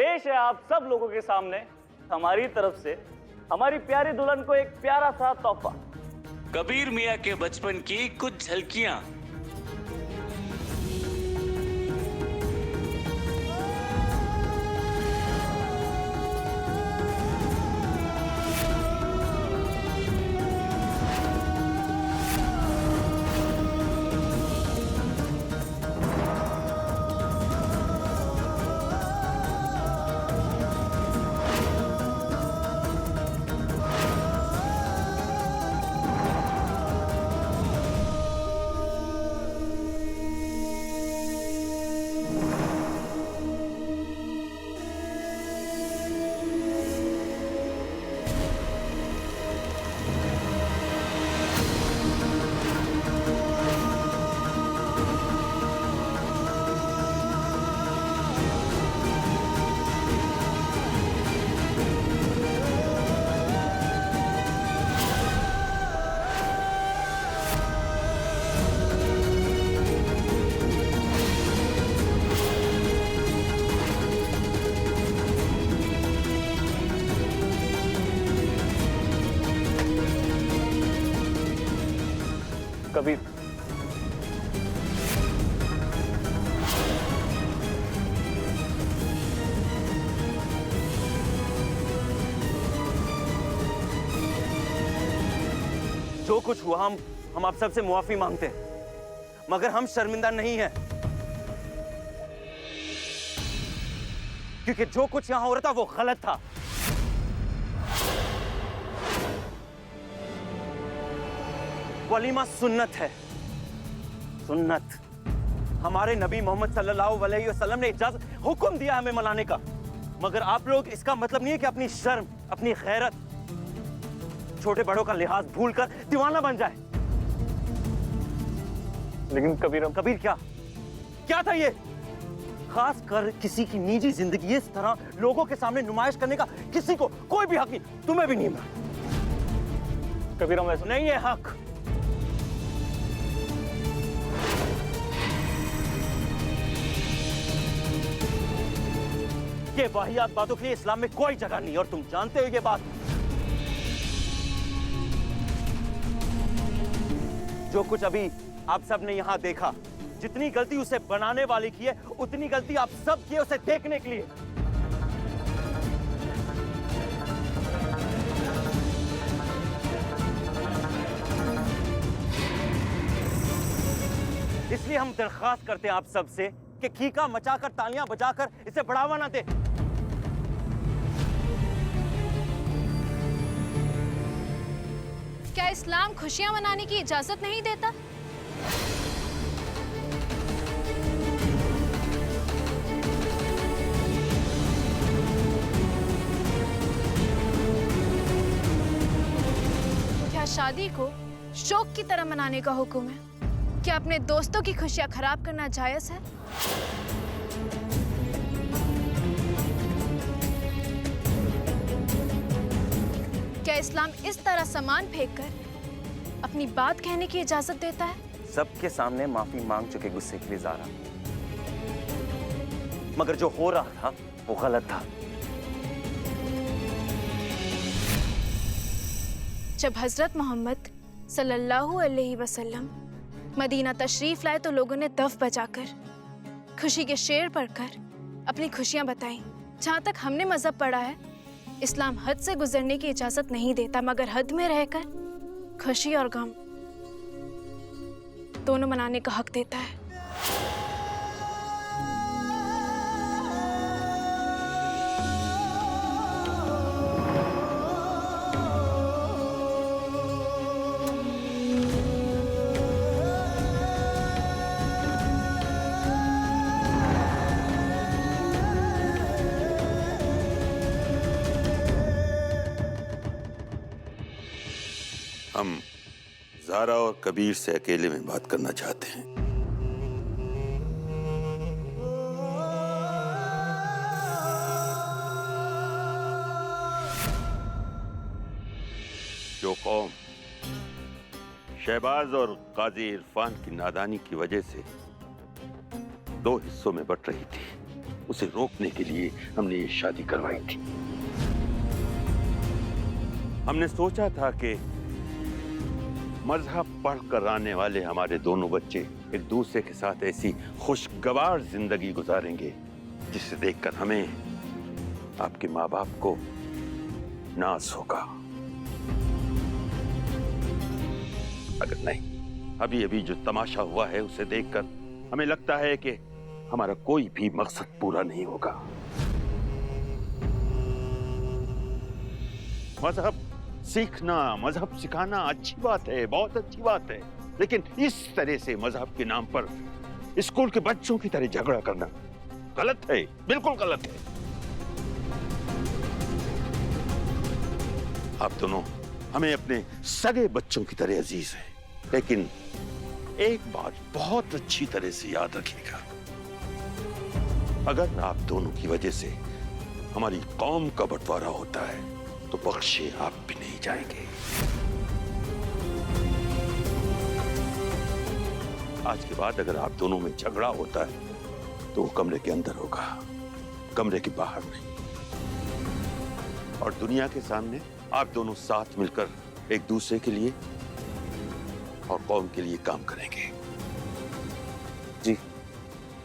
पेश है आप सब लोगों के सामने हमारी तरफ से हमारी प्यारी दुल्हन को एक प्यारा सा तोहफा। कबीर मियाँ के बचपन की कुछ झलकियां। कबीर, जो कुछ हुआ हम आप सबसे मुआफी मांगते हैं, मगर हम शर्मिंदा नहीं हैं, क्योंकि जो कुछ यहां हो रहा था वो गलत था। वलीमा सुन्नत है, सुन्नत। हमारे नबी मोहम्मद सल्लल्लाहु अलैहि वसल्लम ने इजाजत हुक्म दिया हमें मनाने का, मगर आप लोग इसका मतलब नहीं है कि अपनी शर्म, अपनी गैरत, छोटे बड़ों का लिहाज भूलकर दीवाना बन जाए। लेकिन कबीर, कबीर क्या था ये? खास कर किसी की निजी जिंदगी इस तरह लोगों के सामने नुमाइश करने का किसी को कोई भी हक नहीं, तुम्हें भी नहीं। कबीर, हम ऐसा नहीं है हक। ये वाहियात बातों के लिए इस्लाम में कोई जगह नहीं, और तुम जानते हो ये बात। जो कुछ अभी आप सब ने यहां देखा, जितनी गलती उसे बनाने वाले की है, उतनी गलती आप सब की है उसे देखने के लिए। इसलिए हम दरख्वास्त करते हैं आप सब से कि खीका मचाकर, तालियां बजाकर इसे बढ़ावा ना दे। क्या इस्लाम खुशियां मनाने की इजाजत नहीं देता? क्या शादी को शौक की तरह मनाने का हुक्म है? क्या अपने दोस्तों की खुशियां खराब करना जायज है? क्या इस्लाम इस तरह सामान फेंककर अपनी बात कहने की इजाजत देता है? सबके सामने माफी मांग चुके गुस्से के लिए ज़ारा, मगर जो हो रहा था वो गलत था। जब हजरत मोहम्मद सल्लल्लाहु अलैहि वसल्लम मदीना तशरीफ लाए तो लोगों ने दफ बजाकर, खुशी के शेर पढ़कर अपनी खुशियां बताई। जहां तक हमने मजहब पढ़ा है, इस्लाम हद से गुजरने की इजाजत नहीं देता, मगर हद में रहकर खुशी और गम दोनों मनाने का हक देता है। हम ज़ारा और कबीर से अकेले में बात करना चाहते हैं। जो कौम शहबाज और काजी इरफान की नादानी की वजह से दो हिस्सों में बट रही थी, उसे रोकने के लिए हमने ये शादी करवाई थी। हमने सोचा था कि मजहब पढ़कर आने वाले हमारे दोनों बच्चे एक दूसरे के साथ ऐसी खुशगवार जिंदगी गुजारेंगे जिसे देखकर हमें आपके माँ बाप को नाज होगा। अगर नहीं, अभी अभी जो तमाशा हुआ है उसे देखकर हमें लगता है कि हमारा कोई भी मकसद पूरा नहीं होगा। मजहब सीखना, मजहब सिखाना अच्छी बात है, बहुत अच्छी बात है, लेकिन इस तरह से मजहब के नाम पर स्कूल के बच्चों की तरह झगड़ा करना गलत है, बिल्कुल गलत है। आप दोनों हमें अपने सगे बच्चों की तरह अजीज हैं, लेकिन एक बात बहुत अच्छी तरह से याद रखिएगा, अगर आप दोनों की वजह से हमारी कौम का बंटवारा होता है तो बख्शे आप भी नहीं जाएंगे। आज के बाद अगर आप दोनों में झगड़ा होता है तो वो कमरे के अंदर होगा, कमरे के बाहर नहीं। और दुनिया के सामने आप दोनों साथ मिलकर एक दूसरे के लिए और कौम के लिए काम करेंगे। जी,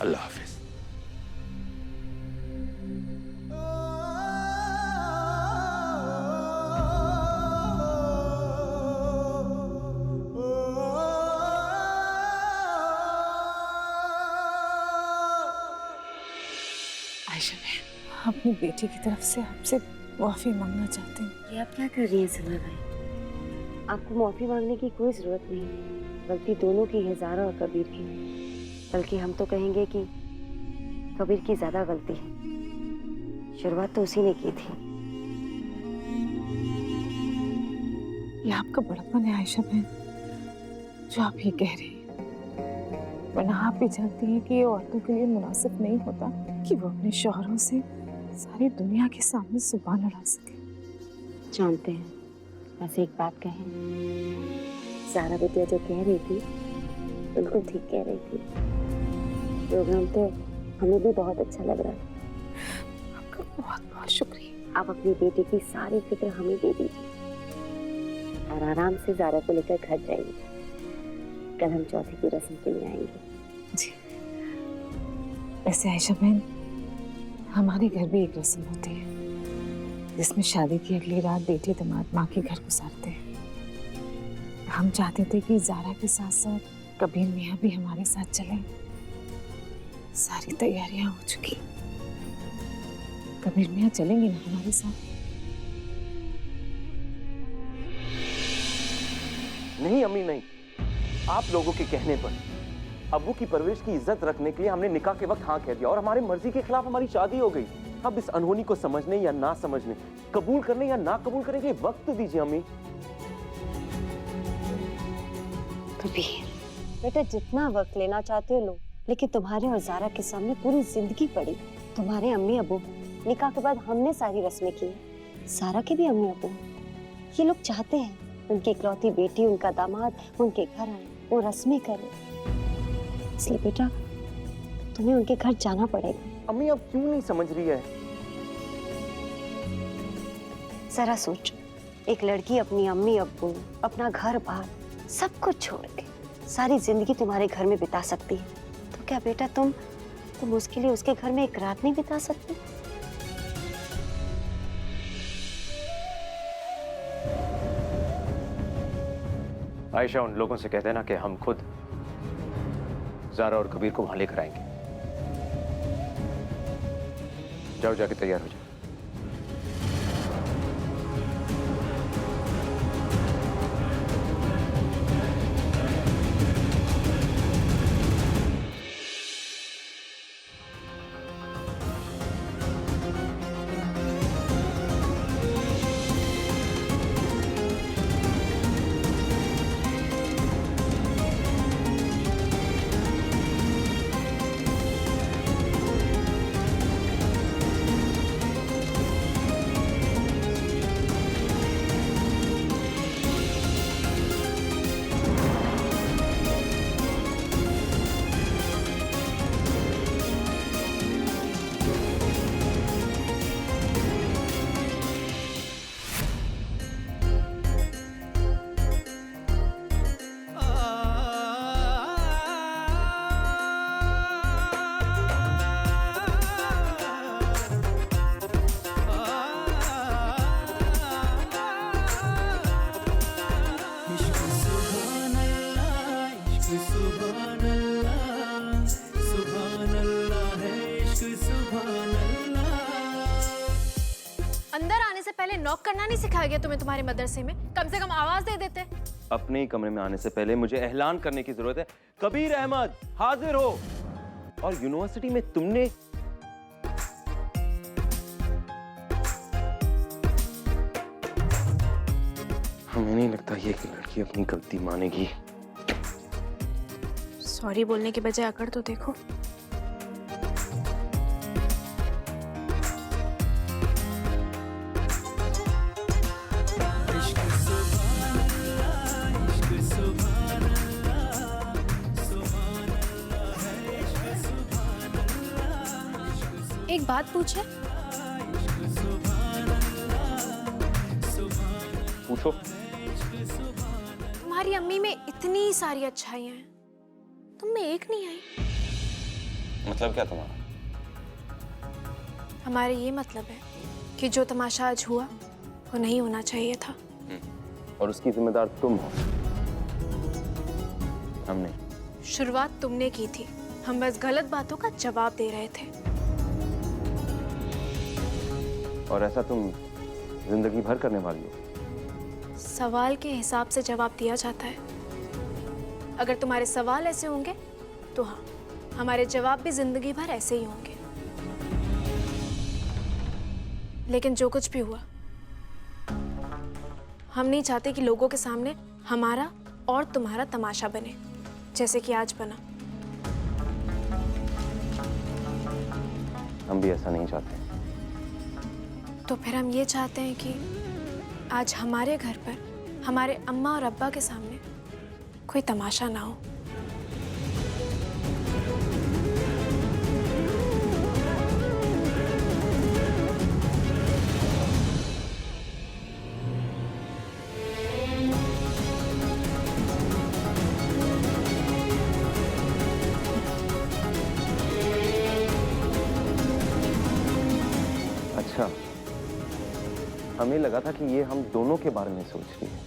अल्लाह हाफिज। आयशा मैं अपनी बेटी की तरफ से आपसे माफी मांगना चाहती हूँ। ये आप क्या कर रही हैं सना भाई? आपको माफी मांगने की कोई जरूरत नहीं, गलती दोनों की है, ज़ारा और कबीर की। बल्कि हम तो कहेंगे कि कबीर की ज्यादा गलती है, शुरुआत तो उसी ने की थी। ये आपका बड़प्पन है आयशा बहन, जो आप ये कह रही हैं। वरना आप भी जानती हैं कि ये औरतों के लिए मुनासिब नहीं होता कि वो अपने शौहरों से सारी दुनिया के सामने जुबान लड़ा सके। जानते हैं, वैसे एक बात कहें, ज़ारा बिटिया जो कह रही थी बिल्कुल ठीक कह रही थी। प्रोग्राम तो हमें भी बहुत अच्छा लग रहा है। आपका बहुत बहुत शुक्रिया। आप अपनी बेटी की सारी फिक्र हमें दे दीजिए और आराम से ज़ारा को लेकर घर जाइए। कल हम चौथी की रस्म के लिए आएंगे। जी, वैसे आयशा बहन, हमारे घर भी एक रस्म होती है जिसमें शादी की अगली रात बेटी दामाद माँ के घर गुजारते हैं। हम चाहते थे कि ज़ारा के साथ साथ कबीर मियाँ भी हमारे साथ चलें। सारी तैयारियां हो चुकी। कबीर मियाँ चलेंगे ना हमारे साथ? नहीं अम्मी नहीं, आप लोगों के कहने पर अब्बू की परवरिश की इज्जत रखने के लिए हमने निकाह के वक्त हाँ कह दिया और हमारी मर्जी के खिलाफ हमारी शादी हो गई। अब इस अनहोनी को समझने या ना समझने, कबूल करने या ना कबूल करने के लिए वक्त दीजिए अम्मी। कबीर बेटा, जितना वक्त लेना चाहते हो लो, लेकिन तुम्हारे और ज़ारा के सामने पूरी जिंदगी पड़ी। तुम्हारे अम्मी अबू, निकाह के बाद हमने सारी रस्में की, ज़ारा के भी अम्मी अबू। ये लोग चाहते हैं उनकी इकलौती बेटी, उनका दामाद उनके घर आए, वो रस्में करे। इसलिए बेटा तुम्हें उनके घर जाना पड़ेगा। अम्मी अब क्यों नहीं समझ रही है? जरा सोचो, एक लड़की अपनी अम्मी अब्बू, अपना घर बार सब कुछ छोड़ के सारी जिंदगी तुम्हारे घर में बिता सकती है, तो क्या बेटा तुम उसके लिए उसके घर में एक रात नहीं बिता सकती? आयशा, उन लोगों से कह देना कि हम खुद ज़ारा और कबीर को वहां लेकर आएंगे। जाओ, जाके तैयार हो जाओ। नॉक करना नहीं सिखाया गया तुम्हें तुम्हारे मदरसे में? कम से कम आवाज दे देते। अपने ही कमरे में आने से पहले मुझे ऐलान करने की जरूरत है। कबीर अहमद हाजिर हो। और यूनिवर्सिटी में तुमने हमें नहीं लगता ये कि लड़की अपनी गलती मानेगी। सॉरी बोलने के बजाय अकड़ तो देखो। एक बात पूछे? पूछो। तुम्हारी अम्मी में इतनी सारी अच्छाइयां हैं, तुम में एक नहीं आई। मतलब क्या तुम्हारा? हमारा ये मतलब है कि जो तमाशा आज हुआ वो नहीं होना चाहिए था। और उसकी जिम्मेदार तुम हो, हम नहीं। शुरुआत तुमने की थी, हम बस गलत बातों का जवाब दे रहे थे। और ऐसा तुम जिंदगी भर करने वाली हो। सवाल के हिसाब से जवाब दिया जाता है। अगर तुम्हारे सवाल ऐसे होंगे तो हाँ, हमारे जवाब भी जिंदगी भर ऐसे ही होंगे। लेकिन जो कुछ भी हुआ, हम नहीं चाहते कि लोगों के सामने हमारा और तुम्हारा तमाशा बने, जैसे कि आज बना। हम भी ऐसा नहीं चाहते। तो फिर हम ये चाहते हैं कि आज हमारे घर पर हमारे अम्मा और अब्बा के सामने कोई तमाशा ना हो। अच्छा, हमें लगा था कि ये हम दोनों के बारे में सोच रही है,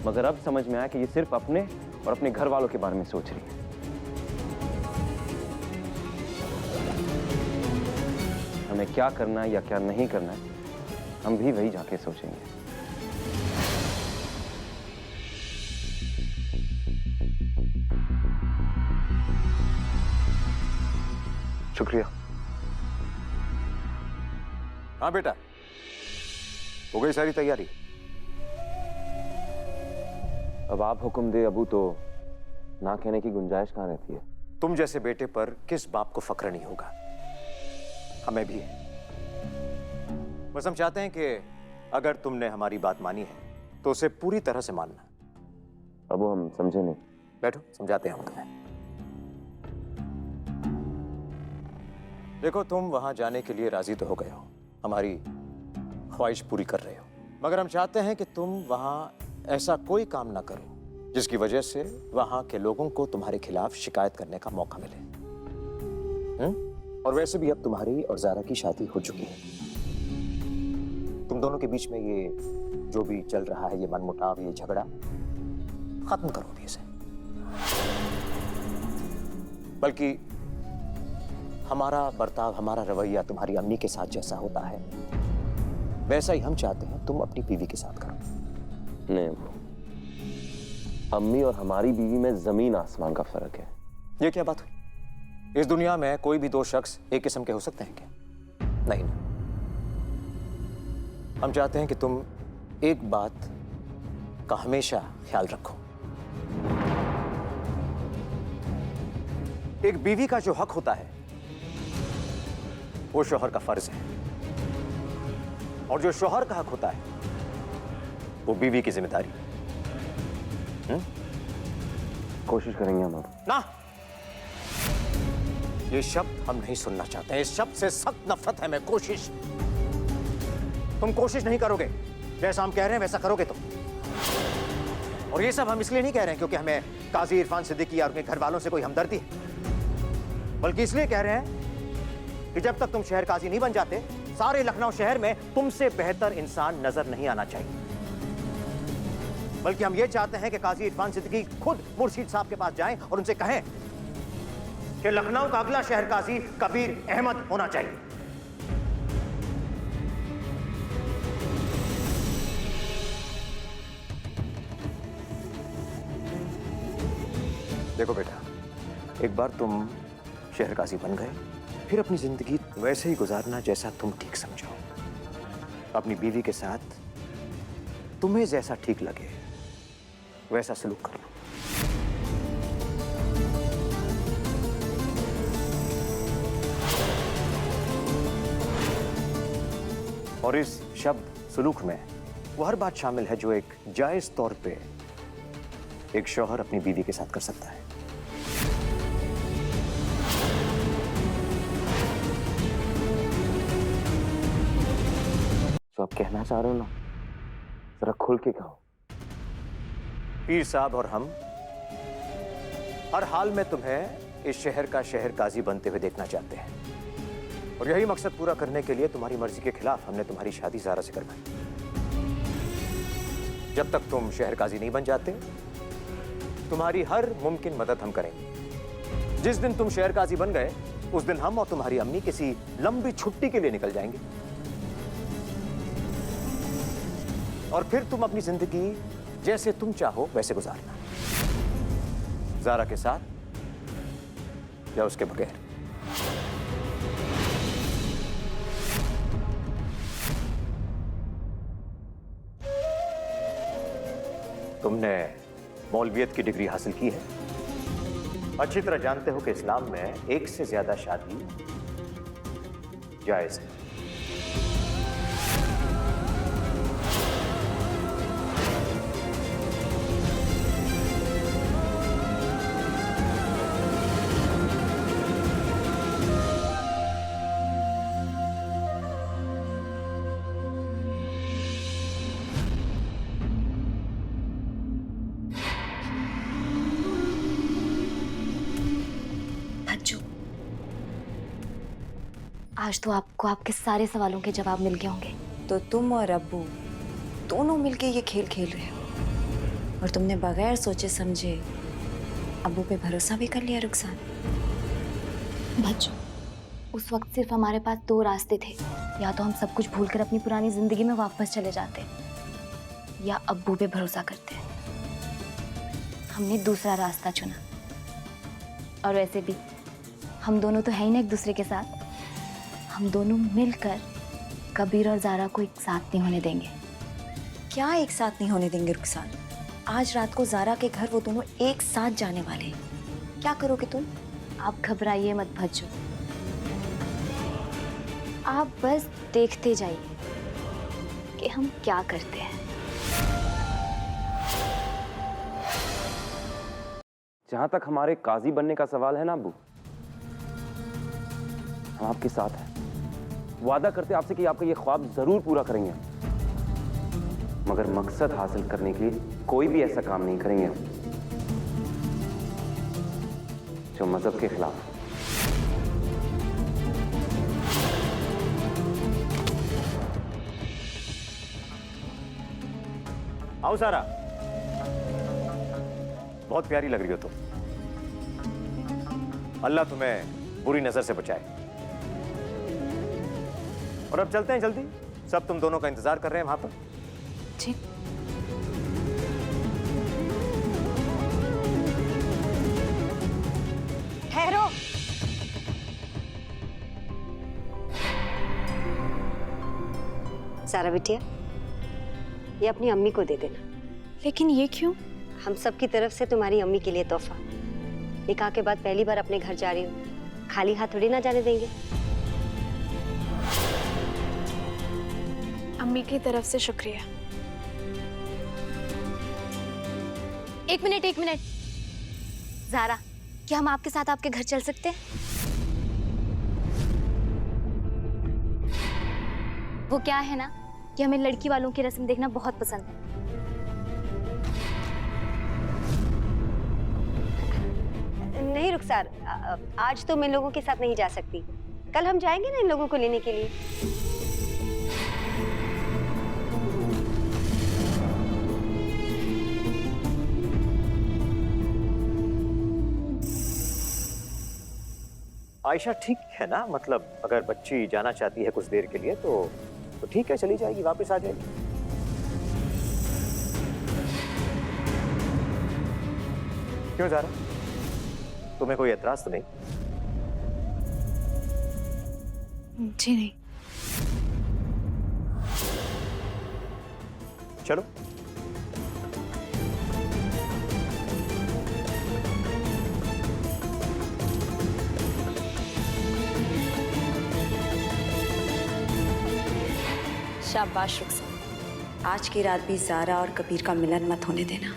मगर अब समझ में आया कि ये सिर्फ अपने और अपने घर वालों के बारे में सोच रही है। हमें क्या करना है या क्या नहीं करना है, हम भी वही जाके सोचेंगे। शुक्रिया। हाँ बेटा, हो गई सारी तैयारी? अब आप हुक्म दे अबू, तो ना कहने की गुंजाइश कहाँ रहती है। तुम जैसे बेटे पर किस बाप को फक्र नहीं होगा? हमें भी है। बस हम चाहते हैं कि अगर तुमने हमारी बात मानी है तो उसे पूरी तरह से मानना। अबू, हम समझे नहीं। बैठो, समझाते हैं हम तुम्हें। देखो, तुम वहां जाने के लिए राजी तो हो गए हो, हमारी ख्वाहिश पूरी कर रहे हो, मगर हम चाहते हैं कि तुम वहां ऐसा कोई काम ना करो जिसकी वजह से वहां के लोगों को तुम्हारे खिलाफ शिकायत करने का मौका मिले। और वैसे भी अब तुम्हारी और ज़ारा की शादी हो चुकी है। तुम दोनों के बीच में ये जो भी चल रहा है, ये मनमुटाव, ये झगड़ा खत्म करो अभी इसे। बल्कि हमारा बर्ताव, हमारा रवैया तुम्हारी अम्मी के साथ जैसा होता है वैसा ही हम चाहते हैं तुम अपनी बीवी के साथ करो। नहीं, अम्मी और हमारी बीवी में जमीन आसमान का फर्क है। ये क्या बात हुई? इस दुनिया में कोई भी दो शख्स एक किस्म के हो सकते हैं क्या? नहीं ना। हम चाहते हैं कि तुम एक बात का हमेशा ख्याल रखो। एक बीवी का जो हक होता है वो शौहर का फर्ज है, और जो शौहर का हक होता है वो बीवी की जिम्मेदारी। कोशिश करेंगे हम। ना, ये शब्द हम नहीं सुनना चाहते हैं। इस शब्द से सख्त नफरत है। मैं कोशिश, तुम कोशिश नहीं करोगे, जैसा हम कह रहे हैं वैसा करोगे तुम। और ये सब हम इसलिए नहीं कह रहे हैं क्योंकि हमें काजी इरफान सिद्दीकी और उनके घर वालों से कोई हमदर्दी है, बल्कि इसलिए कह रहे हैं कि जब तक तुम शहर काजी नहीं बन जाते, सारे लखनऊ शहर में तुमसे बेहतर इंसान नजर नहीं आना चाहिए। बल्कि हम ये चाहते हैं कि काजी इरफान सिद्दीकी खुद मुर्शीद साहब के पास जाएं और उनसे कहें कि लखनऊ का अगला शहर काजी कबीर अहमद होना चाहिए। देखो बेटा, एक बार तुम शहर काजी बन गए, फिर अपनी जिंदगी वैसे ही गुजारना जैसा तुम ठीक समझो। अपनी बीवी के साथ तुम्हें जैसा ठीक लगे वैसा सलूक कर लो। और इस शब्द सलूक में वो हर बात शामिल है जो एक जायज तौर पे एक शौहर अपनी बीवी के साथ कर सकता है। जो आप कहना चाह रहे हो ना, जरा खुल के कहो। पीर साहब और हम हर हाल में तुम्हें इस शहर का शहर काजी बनते हुए देखना चाहते हैं, और यही मकसद पूरा करने के लिए तुम्हारी मर्जी के खिलाफ हमने तुम्हारी शादी ज़ारा से करवाई। जब तक तुम शहर काजी नहीं बन जाते, तुम्हारी हर मुमकिन मदद हम करेंगे। जिस दिन तुम शहर काजी बन गए, उस दिन हम और तुम्हारी अम्मी किसी लंबी छुट्टी के लिए निकल जाएंगे, और फिर तुम अपनी जिंदगी जैसे तुम चाहो वैसे गुजारना, ज़ारा के साथ या उसके बगैर। तुमने मौलवियत की डिग्री हासिल की है, अच्छी तरह जानते हो कि इस्लाम में एक से ज्यादा शादी जायज है। आज तो आपको आपके सारे सवालों के जवाब मिल गए होंगे। तो तुम और अब्बू दोनों मिलके ये खेल खेल रहे हो, और तुमने बगैर सोचे समझे अब्बू पे भरोसा भी कर लिया रुखसार। बच्चों, उस वक्त सिर्फ हमारे पास दो रास्ते थे, या तो हम सब कुछ भूलकर अपनी पुरानी जिंदगी में वापस चले जाते, या अब्बू पे भरोसा करते। हमने दूसरा रास्ता चुना, और वैसे भी हम दोनों तो है ही ना एक दूसरे के साथ। हम दोनों मिलकर कबीर और ज़ारा को एक साथ नहीं होने देंगे। क्या एक साथ नहीं होने देंगे रुखसार? आज रात को ज़ारा के घर वो दोनों एक साथ जाने वाले हैं। क्या करोगे तुम? आप घबराइए मत भज्जो, आप बस देखते जाइए कि हम क्या करते हैं। जहां तक हमारे काजी बनने का सवाल है ना अब्बू, हम आपके साथ हैं। वादा करते आपसे कि आपका ये ख्वाब जरूर पूरा करेंगे, मगर मकसद हासिल करने के लिए कोई भी ऐसा काम नहीं करेंगे हम जो मजहब के खिलाफ। आओ सारा, बहुत प्यारी लग रही हो तुम। अल्लाह तुम्हें बुरी नजर से बचाए। और अब चलते हैं जल्दी, सब तुम दोनों का इंतजार कर रहे हैं वहां पर। ठीक। ठहरो। सारा बिटिया, ये अपनी अम्मी को दे देना। लेकिन ये क्यों? हम सब की तरफ से तुम्हारी अम्मी के लिए तोहफा। निकाह के बाद पहली बार अपने घर जा रही हो, खाली हाथ थोड़ी ना जाने देंगे। अम्मी की तरफ से शुक्रिया। एक मिनट ज़ारा, क्या हम आपके साथ आपके घर चल सकते हैं? वो क्या है ना कि हमें लड़की वालों की रस्म देखना बहुत पसंद है। नहीं रुखसार, आज तो मैं लोगों के साथ नहीं जा सकती। कल हम जाएंगे ना इन लोगों को लेने के लिए। आयशा ठीक है ना, मतलब अगर बच्ची जाना चाहती है कुछ देर के लिए तो ठीक है, चली जाएगी, वापस आ जाएगी। क्यों जा रहा? तुम्हें कोई एतराज तो नहीं? जी नहीं। चलो। शाबाश रुखसार, आज की रात भी ज़ारा और कबीर का मिलन मत होने देना।